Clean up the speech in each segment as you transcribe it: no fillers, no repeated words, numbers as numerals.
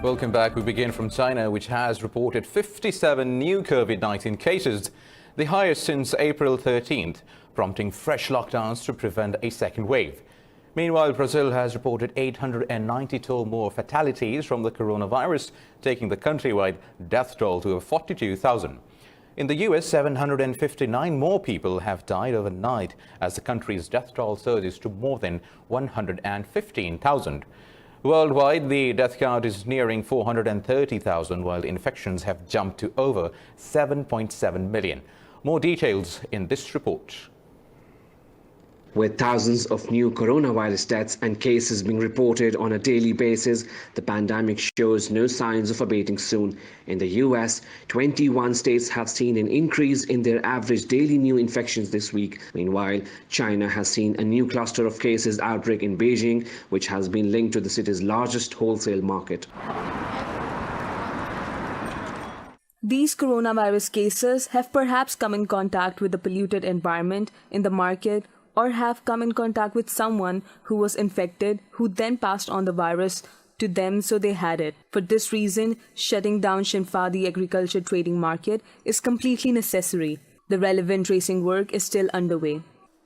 Welcome back. We begin from China, which has reported 57 new COVID-19 cases, the highest since April 13th, prompting fresh lockdowns to prevent a second wave. Meanwhile, Brazil has reported 892 more fatalities from the coronavirus, taking the countrywide death toll to 42,000. In the US, 759 more people have died overnight as the country's death toll surges to more than 115,000. Worldwide, the death count is nearing 430,000, while infections have jumped to over 7.7 million. More details in this report. With thousands of new coronavirus deaths and cases being reported on a daily basis, the pandemic shows no signs of abating soon. In the US, 21 states have seen an increase in their average daily new infections this week. Meanwhile, China has seen a new cluster of cases outbreak in Beijing, which has been linked to the city's largest wholesale market. These coronavirus cases have perhaps come in contact with the polluted environment in the market, or have come in contact with someone who was infected, who then passed on the virus to them, so they had it. For this reason, shutting down Shinfa, the agriculture trading market, is completely necessary. The relevant tracing work is still underway.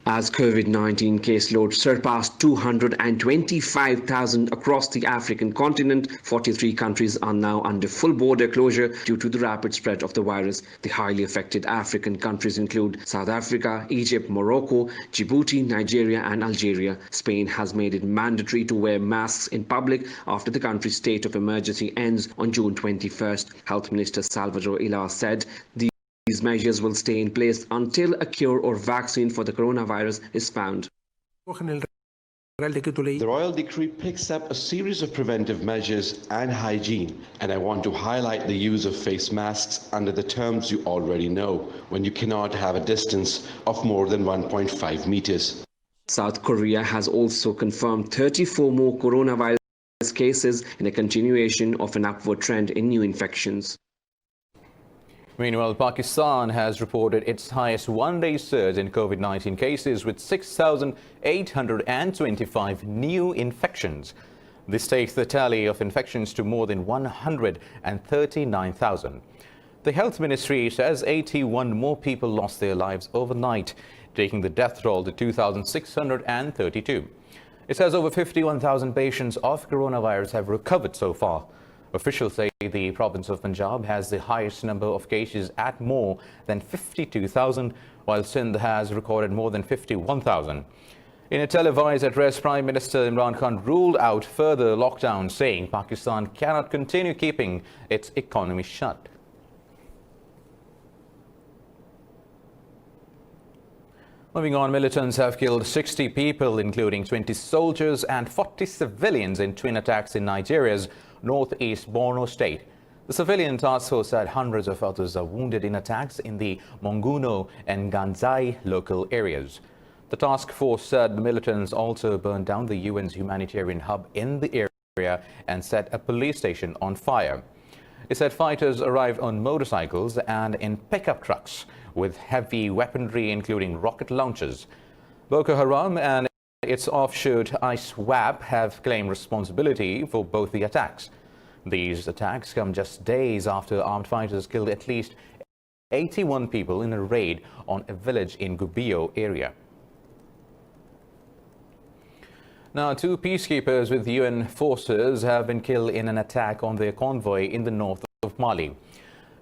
As COVID-19 caseload surpassed 225,000 across the African continent, 43 countries are now under full border closure due to the rapid spread of the virus. The highly affected African countries include South Africa, Egypt, Morocco, Djibouti, Nigeria and Algeria. Spain has made it mandatory to wear masks in public after the country's state of emergency ends on June 21st. Health Minister Salvador Illa said these measures will stay in place until a cure or vaccine for the coronavirus is found. The Royal Decree picks up a series of preventive measures and hygiene, and I want to highlight the use of face masks under the terms you already know, when you cannot have a distance of more than 1.5 meters. South Korea has also confirmed 34 more coronavirus cases in a continuation of an upward trend in new infections. Meanwhile, Pakistan has reported its highest one-day surge in COVID-19 cases with 6,825 new infections. This takes the tally of infections to more than 139,000. The Health Ministry says 81 more people lost their lives overnight, taking the death toll to 2,632. It says over 51,000 patients of coronavirus have recovered so far. Officials say the province of Punjab has the highest number of cases at more than 52,000, while Sindh has recorded more than 51,000. In a televised address, Prime Minister Imran Khan ruled out further lockdown, saying Pakistan cannot continue keeping its economy shut. Moving on, militants have killed 60 people, including 20 soldiers and 40 civilians in twin attacks in Nigeria's northeast Borno state. The civilian task force said hundreds of others are wounded in attacks in the Monguno and Ganzai local areas. The task force said the militants also burned down the UN's humanitarian hub in the area and set a police station on fire. It said fighters arrived on motorcycles and in pickup trucks with heavy weaponry, including rocket launchers. Boko Haram and its offshoot ISWAP have claimed responsibility for both the attacks. These attacks come just days after armed fighters killed at least 81 people in a raid on a village in Gubbio area. Now, 2 peacekeepers with UN forces have been killed in an attack on their convoy in the north of Mali.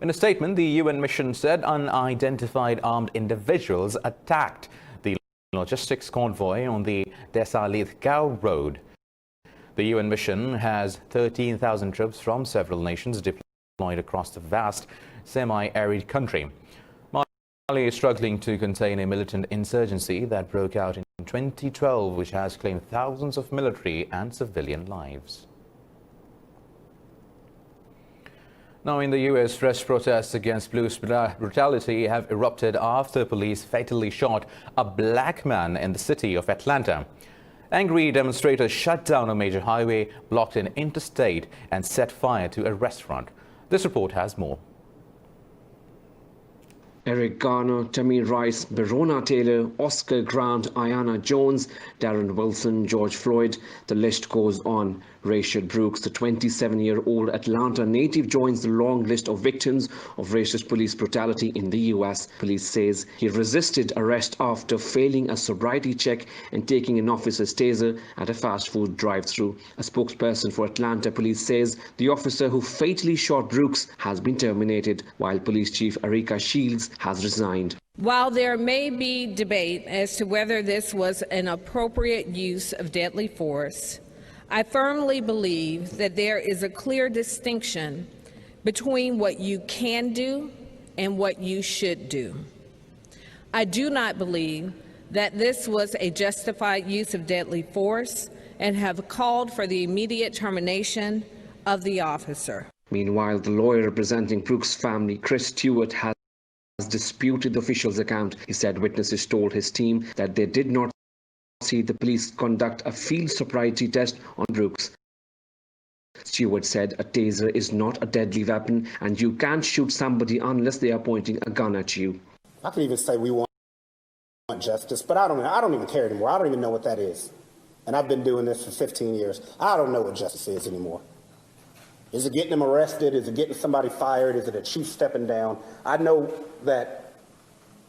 In a statement, the UN mission said unidentified armed individuals attacked the logistics convoy on the Desalit-Gao road. The UN mission has 13,000 troops from several nations deployed across the vast semi-arid country. Mali is struggling to contain a militant insurgency that broke out in 2012, which has claimed thousands of military and civilian lives. Now, in the US, fresh protests against police brutality have erupted after police fatally shot a black man in the city of Atlanta. Angry demonstrators shut down a major highway, blocked an interstate, and set fire to a restaurant. This report has more. Eric Garner, Tamir Rice, Berona Taylor, Oscar Grant, Ayanna Jones, Darren Wilson, George Floyd. The list goes on. Rayshard Brooks, the 27-year-old Atlanta native, joins the long list of victims of racist police brutality in the US. Police says he resisted arrest after failing a sobriety check and taking an officer's taser at a fast food drive-thru. A spokesperson for Atlanta police says the officer who fatally shot Brooks has been terminated, while Police Chief Arika Shields has resigned. While there may be debate as to whether this was an appropriate use of deadly force, I firmly believe that there is a clear distinction between what you can do and what you should do. I do not believe that this was a justified use of deadly force and have called for the immediate termination of the officer. Meanwhile, the lawyer representing Brooks' family, Chris Stewart, has disputed the official's account. He said witnesses told his team that they did not see the police conduct a field sobriety test on Brooks. Stewart said a taser is not a deadly weapon and you can't shoot somebody unless they are pointing a gun at you. I could even say we want justice, but I don't even care anymore. I don't even know what that is. And I've been doing this for 15 years. I don't know what justice is anymore. Is it getting them arrested? Is it getting somebody fired? Is it a chief stepping down? I know that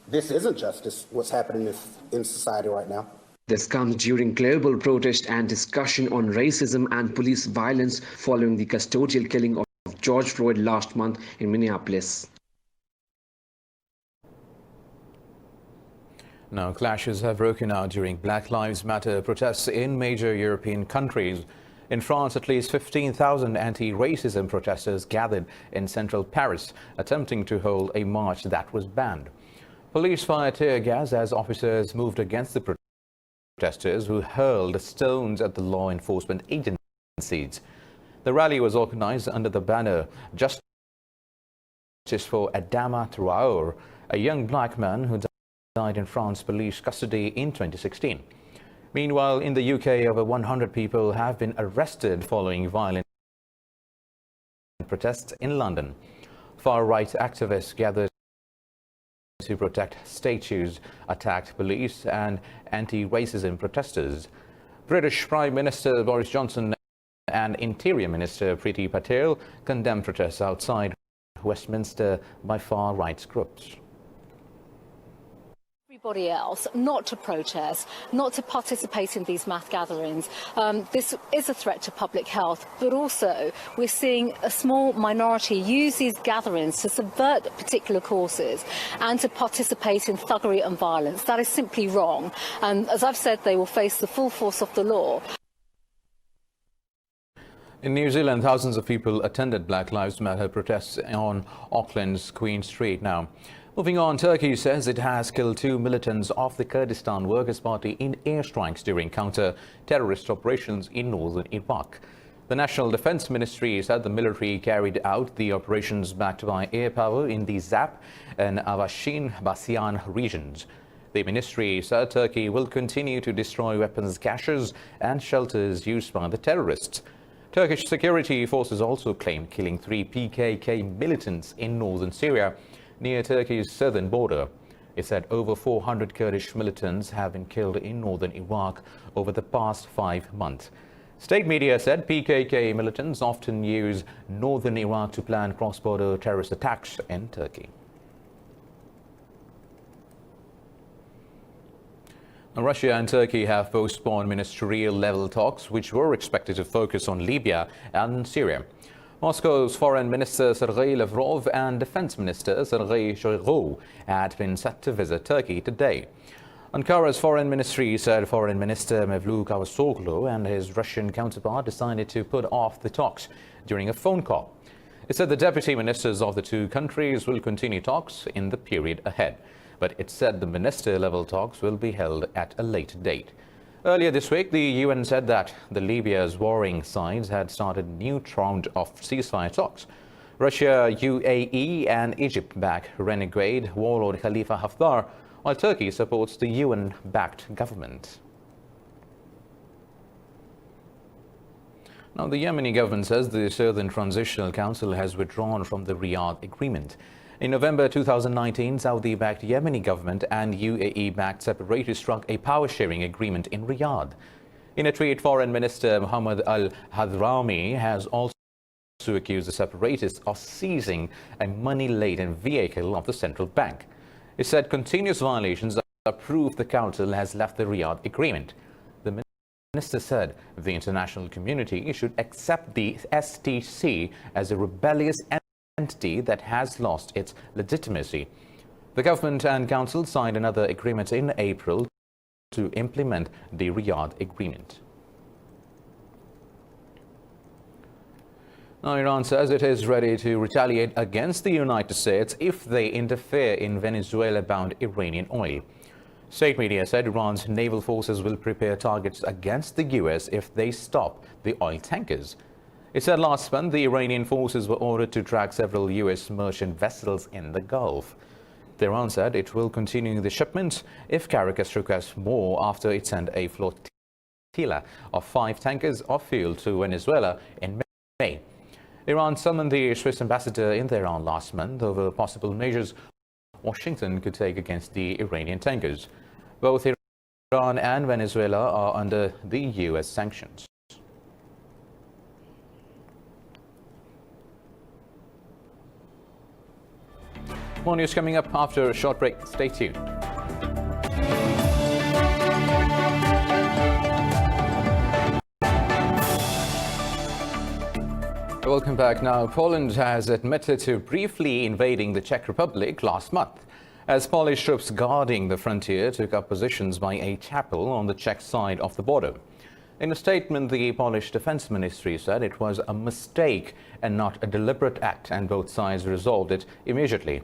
this isn't justice, what's happening in society right now. This comes during global protest and discussion on racism and police violence following the custodial killing of George Floyd last month in Minneapolis. Now, clashes have broken out during Black Lives Matter protests in major European countries. In France, at least 15,000 anti-racism protesters gathered in central Paris, attempting to hold a march that was banned. Police fired tear gas as officers moved against the protesters, who hurled stones at the law enforcement agencies. The rally was organized under the banner Justice for Adama Traore, a young black man who died in France police custody in 2016. Meanwhile, in the UK, over 100 people have been arrested following violent protests in London. Far-right activists gathered to protect statues, attacked police and anti-racism protesters. British Prime Minister Boris Johnson and Interior Minister Priti Patel condemned protests outside Westminster by far-right groups. Everybody else not to protest, not to participate in these mass gatherings. This is a threat to public health, but also we're seeing a small minority use these gatherings to subvert particular causes and to participate in thuggery and violence. That is simply wrong. And as I've said, they will face the full force of the law. In New Zealand, thousands of people attended Black Lives Matter protests on Auckland's Queen Street now. Moving on, Turkey says it has killed 2 militants of the Kurdistan Workers' Party in airstrikes during counter-terrorist operations in northern Iraq. The National Defense Ministry said the military carried out the operations backed by air power in the Zap and Avashin-Basiyan regions. The ministry said Turkey will continue to destroy weapons caches and shelters used by the terrorists. Turkish security forces also claimed killing 3 PKK militants in northern Syria, near Turkey's southern border. It said over 400 Kurdish militants have been killed in northern Iraq over the past 5 months. State media said PKK militants often use northern Iraq to plan cross-border terrorist attacks in Turkey. Russia and Turkey have postponed ministerial-level talks, which were expected to focus on Libya and Syria. Moscow's Foreign Minister Sergei Lavrov and Defense Minister Sergei Shoigu had been set to visit Turkey today. Ankara's Foreign Ministry said Foreign Minister Mevlut Cavusoglu and his Russian counterpart decided to put off the talks during a phone call. It said the deputy ministers of the 2 countries will continue talks in the period ahead, but it said the minister-level talks will be held at a later date. Earlier this week, the UN said that the Libya's warring sides had started a new round of ceasefire talks. Russia, UAE and Egypt back renegade warlord Khalifa Haftar, while Turkey supports the UN-backed government. Now, the Yemeni government says the Southern Transitional Council has withdrawn from the Riyadh agreement. In November 2019, Saudi-backed Yemeni government and UAE-backed separators struck a power-sharing agreement in Riyadh. In a tweet, Foreign Minister Mohammed al-Hadrami has also accused the separatists of seizing a money-laden vehicle of the central bank. It said continuous violations are proof the council has left the Riyadh agreement. The minister said the international community should accept the STC as a rebellious entity that has lost its legitimacy. The government and council signed another agreement in April to implement the Riyadh agreement. Now, Iran says it is ready to retaliate against the United States if they interfere in Venezuela-bound Iranian oil. State media said Iran's naval forces will prepare targets against the U.S. if they stop the oil tankers. It said last month the Iranian forces were ordered to track several U.S. merchant vessels in the Gulf. Tehran said it will continue the shipments if Caracas requests more after it sent a flotilla of 5 tankers of fuel to Venezuela in May. Iran summoned the Swiss ambassador in Tehran last month over possible measures Washington could take against the Iranian tankers. Both Iran and Venezuela are under the U.S. sanctions. More news coming up after a short break. Stay tuned. Welcome back. Now, Poland has admitted to briefly invading the Czech Republic last month, as Polish troops guarding the frontier took up positions by a chapel on the Czech side of the border. In a statement, the Polish Defense Ministry said it was a mistake and not a deliberate act, and both sides resolved it immediately.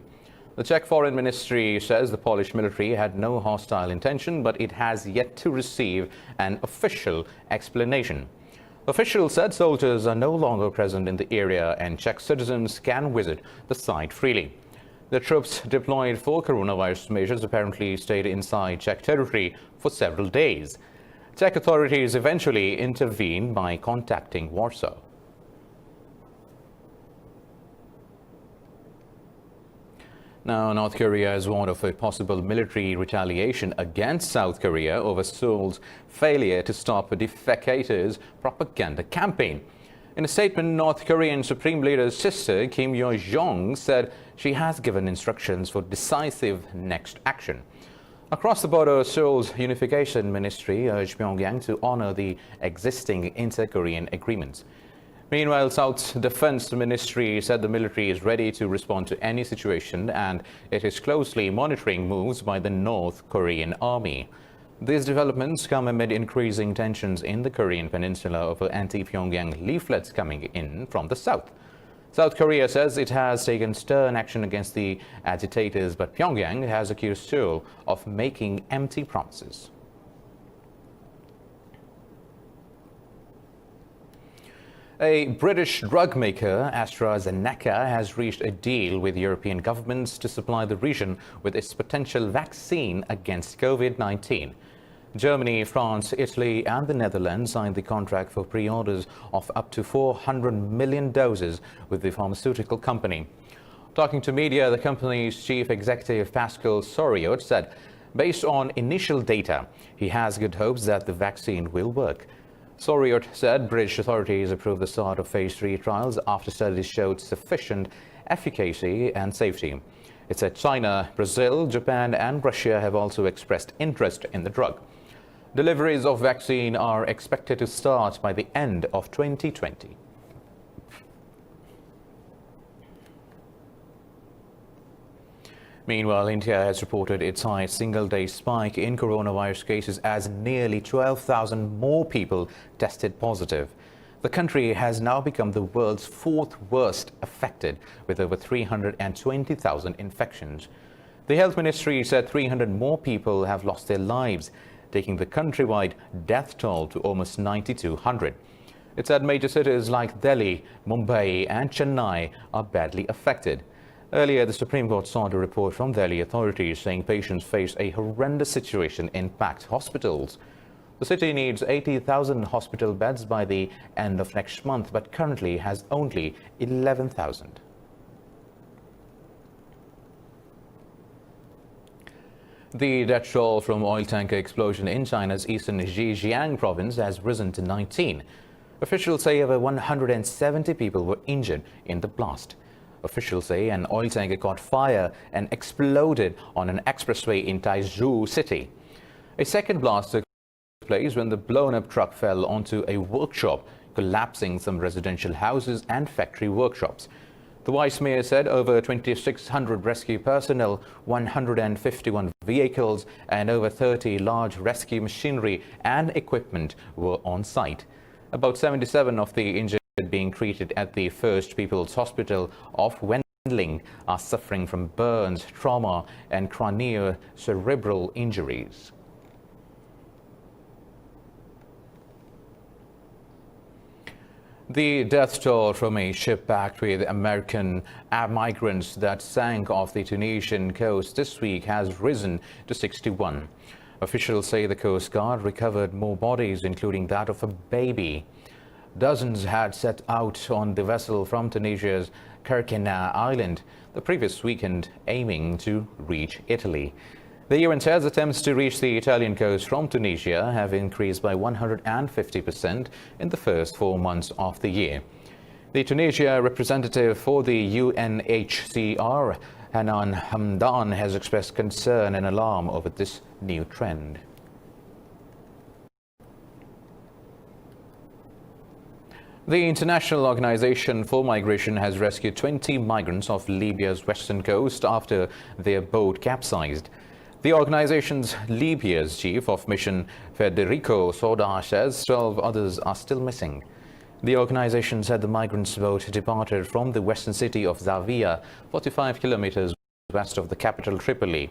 The Czech Foreign Ministry says the Polish military had no hostile intention, but it has yet to receive an official explanation. Officials said soldiers are no longer present in the area and Czech citizens can visit the site freely. The troops deployed for coronavirus measures apparently stayed inside Czech territory for several days. Czech authorities eventually intervened by contacting Warsaw. Now, North Korea has warned of a possible military retaliation against South Korea over Seoul's failure to stop a defecators' propaganda campaign. In a statement, North Korean Supreme Leader's sister, Kim Yo-jong, said she has given instructions for decisive next action. Across the border, Seoul's Unification Ministry urged Pyongyang to honor the existing inter-Korean agreements. Meanwhile, South's Defense Ministry said the military is ready to respond to any situation and it is closely monitoring moves by the North Korean army. These developments come amid increasing tensions in the Korean peninsula over anti-Pyongyang leaflets coming in from the south. South Korea says it has taken stern action against the agitators, but Pyongyang has accused Seoul of making empty promises. A British drug maker, AstraZeneca, has reached a deal with European governments to supply the region with its potential vaccine against COVID-19. Germany, France, Italy and the Netherlands signed the contract for pre-orders of up to 400 million doses with the pharmaceutical company. Talking to media, the company's chief executive, Pascal Soriot, said based on initial data, he has good hopes that the vaccine will work. Soriot said British authorities approved the start of phase 3 trials after studies showed sufficient efficacy and safety. It said China, Brazil, Japan and Russia have also expressed interest in the drug. Deliveries of vaccine are expected to start by the end of 2020. Meanwhile, India has reported its highest single-day spike in coronavirus cases as nearly 12,000 more people tested positive. The country has now become the world's 4th worst affected, with over 320,000 infections. The Health Ministry said 300 more people have lost their lives, taking the countrywide death toll to almost 9,200. It said major cities like Delhi, Mumbai and Chennai are badly affected. Earlier, the Supreme Court sought a report from Delhi authorities saying patients face a horrendous situation in packed hospitals. The city needs 80,000 hospital beds by the end of next month, but currently has only 11,000. The death toll from oil tanker explosion in China's eastern Zhejiang province has risen to 19. Officials say over 170 people were injured in the blast. Officials say an oil tanker caught fire and exploded on an expressway in Taizhou city. A second blast took place when the blown-up truck fell onto a workshop, collapsing some residential houses and factory workshops. The vice mayor said over 2,600 rescue personnel, 151 vehicles and over 30 large rescue machinery and equipment were on site. About 77 of the injured being treated at the First People's Hospital of Wendling are suffering from burns, trauma and craniocerebral injuries. The death toll from a ship packed with American migrants that sank off the Tunisian coast this week has risen to 61. Officials say the Coast Guard recovered more bodies, including that of a baby. Dozens had set out on the vessel from Tunisia's Kerkina Island the previous weekend, aiming to reach Italy. The UN says attempts to reach the Italian coast from Tunisia have increased by 150% in the first 4 months of the year. The Tunisia representative for the UNHCR, Hanan Hamdan, has expressed concern and alarm over this new trend. The International Organization for Migration has rescued 20 migrants off Libya's western coast after their boat capsized. The organization's Libya's chief of mission, Federico Soda, says 12 others are still missing. The organization said the migrants' boat departed from the western city of Zawiya, 45 kilometers west of the capital Tripoli.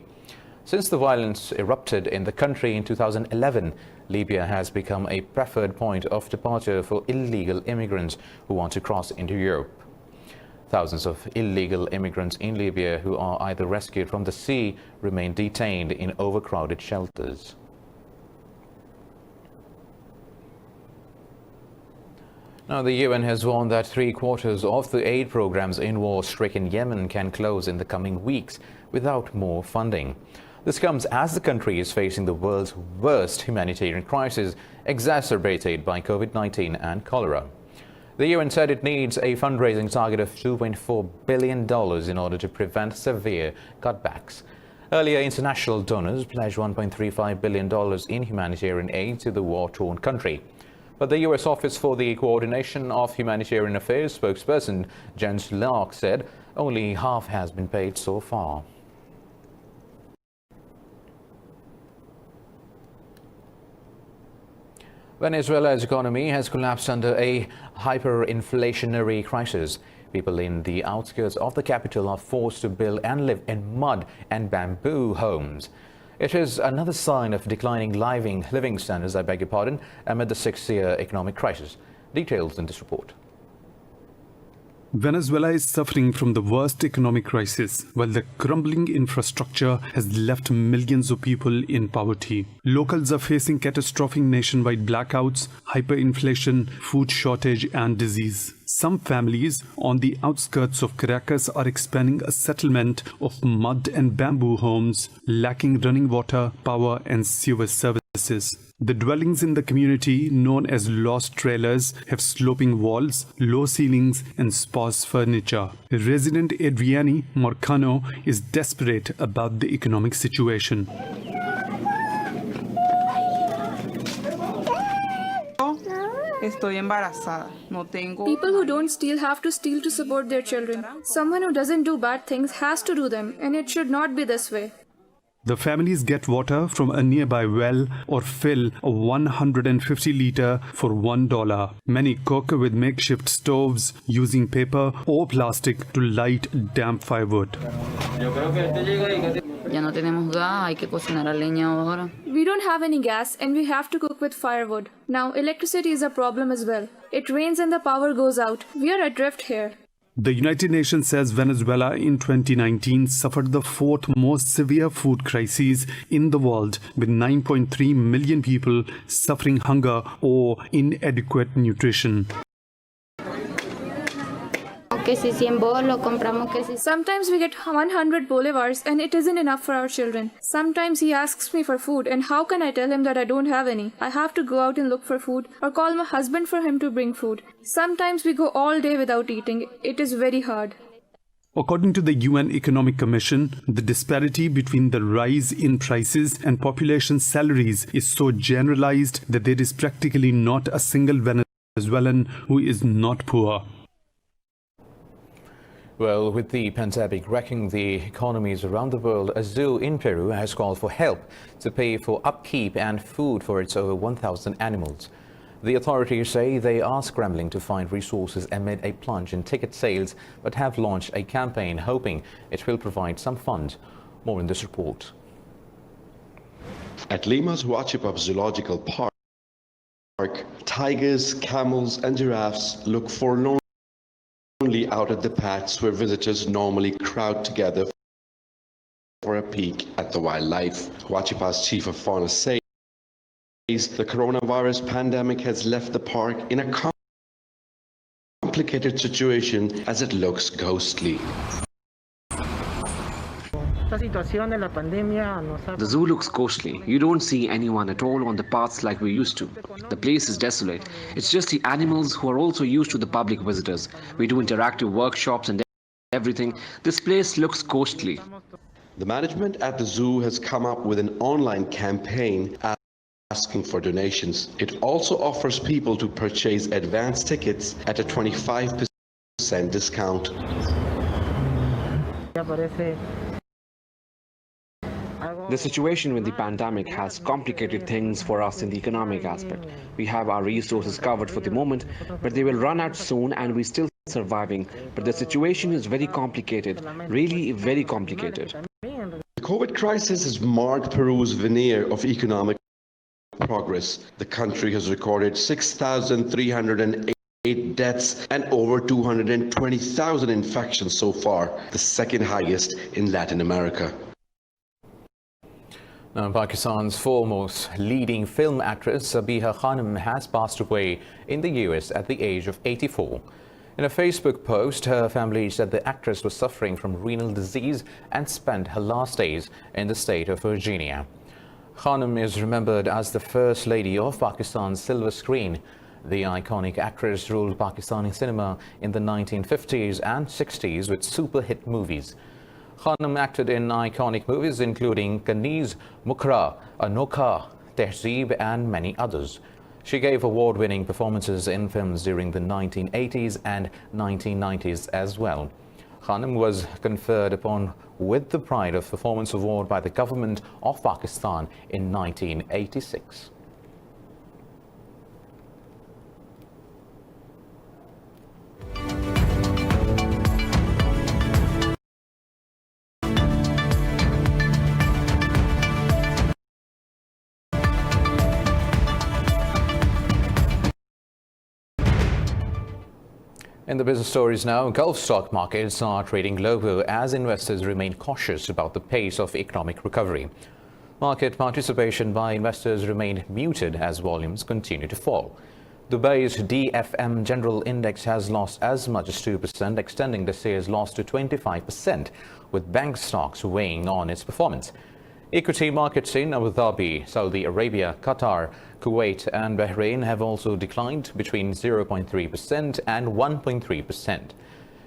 Since the violence erupted in the country in 2011, Libya has become a preferred point of departure for illegal immigrants who want to cross into Europe. Thousands of illegal immigrants in Libya who are either rescued from the sea remain detained in overcrowded shelters. Now, the UN has warned that 3/4 of the aid programs in war-stricken Yemen can close in the coming weeks without more funding. This comes as the country is facing the world's worst humanitarian crisis, exacerbated by COVID-19 and cholera. The UN said it needs a fundraising target of $2.4 billion in order to prevent severe cutbacks. Earlier, international donors pledged $1.35 billion in humanitarian aid to the war-torn country. But the U.S. Office for the Coordination of Humanitarian Affairs spokesperson Jens Lark said only half has been paid so far. Venezuela's economy has collapsed under a hyperinflationary crisis. People in the outskirts of the capital are forced to build and live in mud and bamboo homes. It is another sign of declining living standards, amid the 6-year economic crisis. Details in this report. Venezuela is suffering from the worst economic crisis, while the crumbling infrastructure has left millions of people in poverty. Locals are facing catastrophic nationwide blackouts, hyperinflation, food shortage and disease. Some families on the outskirts of Caracas are expanding a settlement of mud and bamboo homes, lacking running water, power and sewer services. The dwellings in the community, known as lost trailers, have sloping walls, low ceilings and sparse furniture. Resident Adriani Morcano is desperate about the economic situation. People who don't steal have to steal to support their children. Someone who doesn't do bad things has to do them, and it should not be this way. The families get water from a nearby well or fill a 150-liter for $1. Many cook with makeshift stoves using paper or plastic to light damp firewood. We don't have any gas and we have to cook with firewood. Now, electricity is a problem as well. It rains and the power goes out. We are adrift here. The United Nations says Venezuela in 2019 suffered the 4th most severe food crisis in the world, with 9.3 million people suffering hunger or inadequate nutrition. que si 100 bolos, compramos que si... Sometimes we get 100 bolivars and it isn't enough for our children. Sometimes he asks me for food and how can I tell him that I don't have any? I have to go out and look for food or call my husband for him to bring food. Sometimes we go all day without eating. It is very hard. According to the UN Economic Commission, the disparity between the rise in prices and population salaries is so generalized that there is practically not a single Venezuelan who is not poor. Well, with the pandemic wrecking the economies around the world, a zoo in Peru has called for help to pay for upkeep and food for its over 1,000 animals. The authorities say they are scrambling to find resources amid a plunge in ticket sales, but have launched a campaign hoping it will provide some funds. More in this report. At Lima's Huachipa Zoological Park, tigers, camels and giraffes look forlornly out at the paths where visitors normally crowd together for a peek at the wildlife. Huachipa's chief of fauna says the coronavirus pandemic has left the park in a complicated situation as it looks ghostly. The zoo looks ghostly. You don't see anyone at all on the paths like we used to. The place is desolate. It's just the animals who are also used to the public visitors. We do interactive workshops and everything. This place looks ghostly. The management at the zoo has come up with an online campaign asking for donations. It also offers people to purchase advance tickets at a 25% discount. The situation with the pandemic has complicated things for us in the economic aspect. We have our resources covered for the moment, but they will run out soon and we're still surviving. But the situation is very complicated, really very complicated. The COVID crisis has marred Peru's veneer of economic progress. The country has recorded 6,308 deaths and over 220,000 infections so far, the second highest in Latin America. Now, Pakistan's foremost leading film actress Sabiha Haim has passed away in the US at the age of 84. In a Facebook post, her family said the actress was suffering from renal disease and spent her last days in the state of Virginia. Haim is remembered as the first lady of Pakistan's silver screen. The iconic actress ruled Pakistani cinema in the 1950s and 60s with super hit movies. Haim acted in iconic movies including Kaniz, Mukra, Anokha, Tehzeeb and many others. She gave award-winning performances in films during the 1980s and 1990s as well. Haim was conferred upon with the Pride of Performance Award by the government of Pakistan in 1986. In the business stories now, Gulf stock markets are trading lower as investors remain cautious about the pace of economic recovery. Market participation by investors remained muted as volumes continue to fall. Dubai's DFM General Index has lost as much as 2%, extending this year's loss to 25%, with bank stocks weighing on its performance. Equity markets in Abu Dhabi, Saudi Arabia, Qatar, Kuwait and Bahrain have also declined between 0.3% and 1.3%.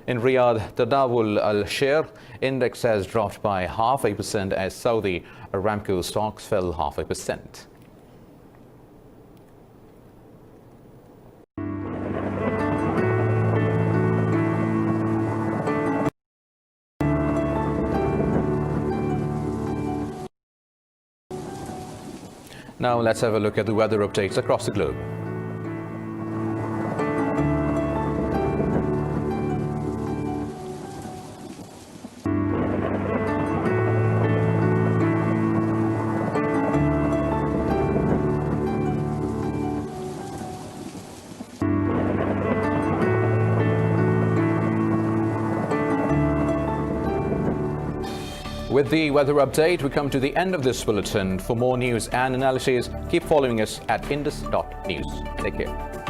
In Riyadh, Tadawul al-Share index has dropped by 0.5% as Saudi Aramco stocks fell 0.5%. Now let's have a look at the weather updates across the globe. With the weather update, we come to the end of this bulletin. For more news and analysis, keep following us at indus.news. Take care.